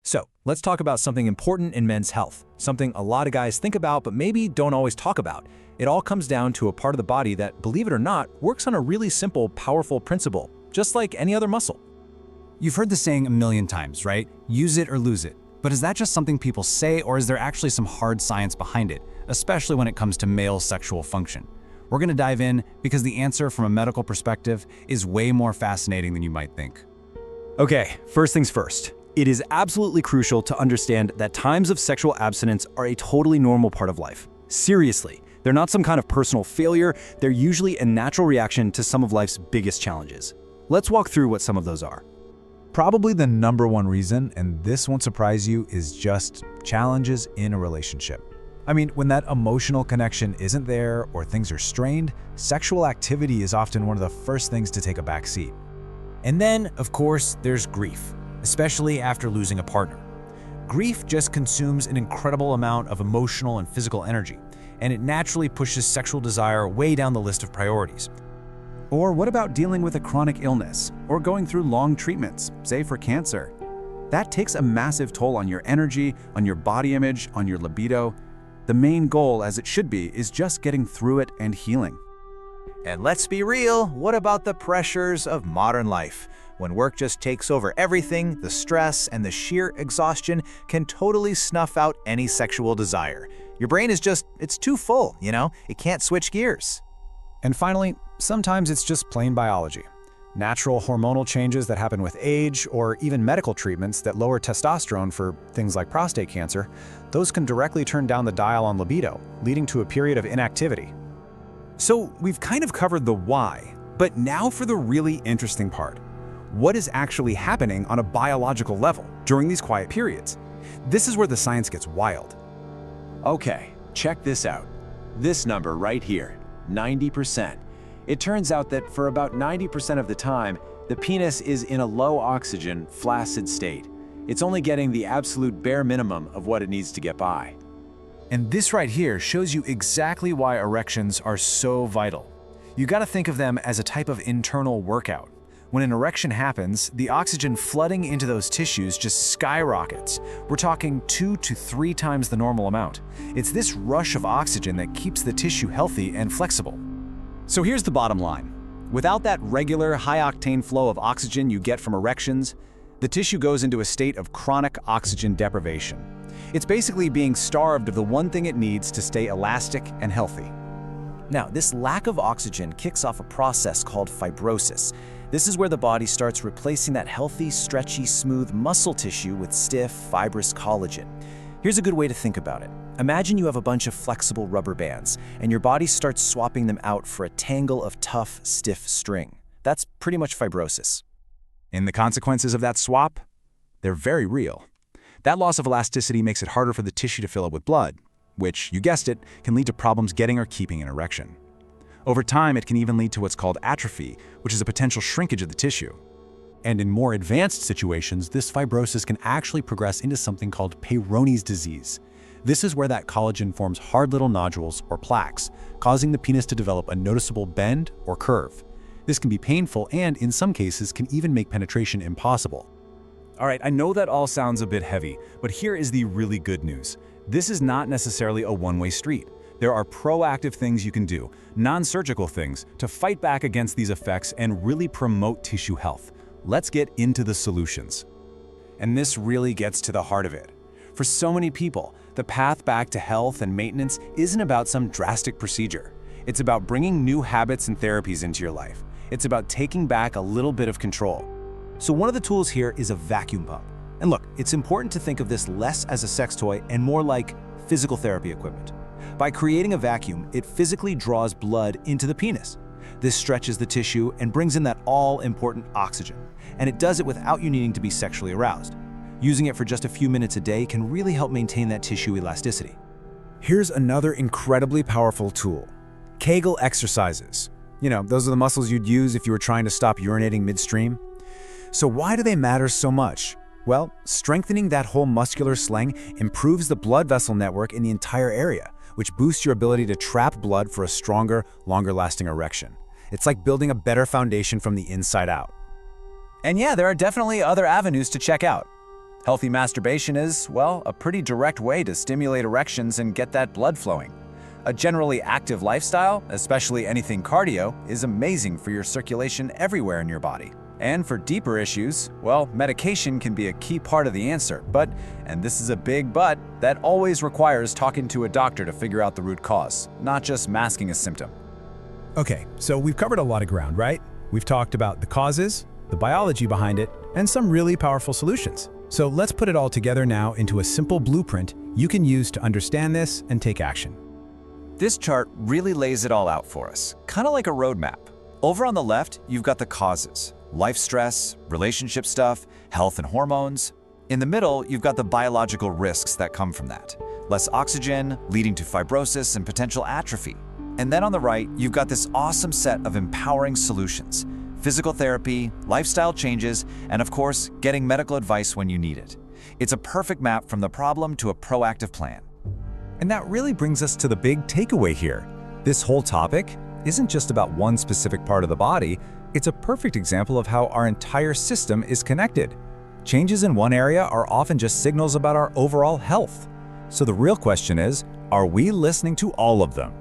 So, let's talk about something important in men's health, something a lot of guys think about but maybe don't always talk about. It all comes down to a part of the body that, believe it or not, works on a really simple, powerful principle, just like any other muscle. You've heard the saying a million times, right? Use it or lose it. But is that just something people say, or is there actually some hard science behind it, especially when it comes to male sexual function? We're going to dive in because the answer from a medical perspective is way more fascinating than you might think. Okay, first things first. It is absolutely crucial to understand that times of sexual abstinence are a totally normal part of life. Seriously, they're not some kind of personal failure, they're usually a natural reaction to some of life's biggest challenges. Let's walk through what some of those are. Probably the number one reason, and this won't surprise you, is just challenges in a relationship. I mean, when that emotional connection isn't there or things are strained, sexual activity is often one of the first things to take a back seat. And then, of course, there's grief, especially after losing a partner. Grief just consumes an incredible amount of emotional and physical energy, and it naturally pushes sexual desire way down the list of priorities. Or what about dealing with a chronic illness or going through long treatments, say for cancer? That takes a massive toll on your energy, on your body image, on your libido. The main goal, as it should be, is just getting through it and healing. And let's be real, what about the pressures of modern life? When work just takes over everything, the stress and the sheer exhaustion can totally snuff out any sexual desire. Your brain is just, it's too full, It can't switch gears. And finally, sometimes it's just plain biology. Natural hormonal changes that happen with age, or even medical treatments that lower testosterone for things like prostate cancer, those can directly turn down the dial on libido, leading to a period of inactivity. So we've kind of covered the why, but now for the really interesting part. What is actually happening on a biological level during these quiet periods? This is where the science gets wild. Okay, check this out. This number right here, 90%. It turns out that for about 90% of the time, the penis is in a low oxygen, flaccid state. It's only getting the absolute bare minimum of what it needs to get by. And this right here shows you exactly why erections are so vital. You gotta think of them as a type of internal workout. When an erection happens, the oxygen flooding into those tissues just skyrockets. We're talking 2 to 3 times the normal amount. It's this rush of oxygen that keeps the tissue healthy and flexible. So here's the bottom line. Without that regular high-octane flow of oxygen you get from erections, the tissue goes into a state of chronic oxygen deprivation. It's basically being starved of the one thing it needs to stay elastic and healthy. Now, this lack of oxygen kicks off a process called fibrosis. This is where the body starts replacing that healthy, stretchy, smooth muscle tissue with stiff, fibrous collagen. Here's a good way to think about it. Imagine you have a bunch of flexible rubber bands, and your body starts swapping them out for a tangle of tough, stiff string. That's pretty much fibrosis. And the consequences of that swap? They're very real. That loss of elasticity makes it harder for the tissue to fill up with blood, which, you guessed it, can lead to problems getting or keeping an erection. Over time, it can even lead to what's called atrophy, which is a potential shrinkage of the tissue. And in more advanced situations, this fibrosis can actually progress into something called Peyronie's disease. This is where that collagen forms hard little nodules or plaques, causing the penis to develop a noticeable bend or curve. This can be painful and, in some cases, can even make penetration impossible. All right, I know that all sounds a bit heavy, but here is the really good news. This is not necessarily a one-way street. There are proactive things you can do, non-surgical things, to fight back against these effects and really promote tissue health. Let's get into the solutions. And this really gets to the heart of it. For so many people, the path back to health and maintenance isn't about some drastic procedure. It's about bringing new habits and therapies into your life. It's about taking back a little bit of control. So one of the tools here is a vacuum pump. And look, it's important to think of this less as a sex toy and more like physical therapy equipment. By creating a vacuum, it physically draws blood into the penis. This stretches the tissue and brings in that all-important oxygen. And it does it without you needing to be sexually aroused. Using it for just a few minutes a day can really help maintain that tissue elasticity. Here's another incredibly powerful tool. Kegel exercises. Those are the muscles you'd use if you were trying to stop urinating midstream. So why do they matter so much? Well, strengthening that whole muscular sling improves the blood vessel network in the entire area, which boosts your ability to trap blood for a stronger, longer-lasting erection. It's like building a better foundation from the inside out. And yeah, there are definitely other avenues to check out. Healthy masturbation is, well, a pretty direct way to stimulate erections and get that blood flowing. A generally active lifestyle, especially anything cardio, is amazing for your circulation everywhere in your body. And for deeper issues, well, medication can be a key part of the answer, but, and this is a big but, that always requires talking to a doctor to figure out the root cause, not just masking a symptom. Okay, so we've covered a lot of ground, right? We've talked about the causes, the biology behind it, and some really powerful solutions. So let's put it all together now into a simple blueprint you can use to understand this and take action. This chart really lays it all out for us, kind of like a roadmap. Over on the left, you've got the causes: life stress, relationship stuff, health and hormones. In the middle, you've got the biological risks that come from that: less oxygen, leading to fibrosis and potential atrophy. And then on the right, you've got this awesome set of empowering solutions: physical therapy, lifestyle changes, and of course, getting medical advice when you need it. It's a perfect map from the problem to a proactive plan. And that really brings us to the big takeaway here. This whole topic isn't just about one specific part of the body, it's a perfect example of how our entire system is connected. Changes in one area are often just signals about our overall health. So the real question is, are we listening to all of them?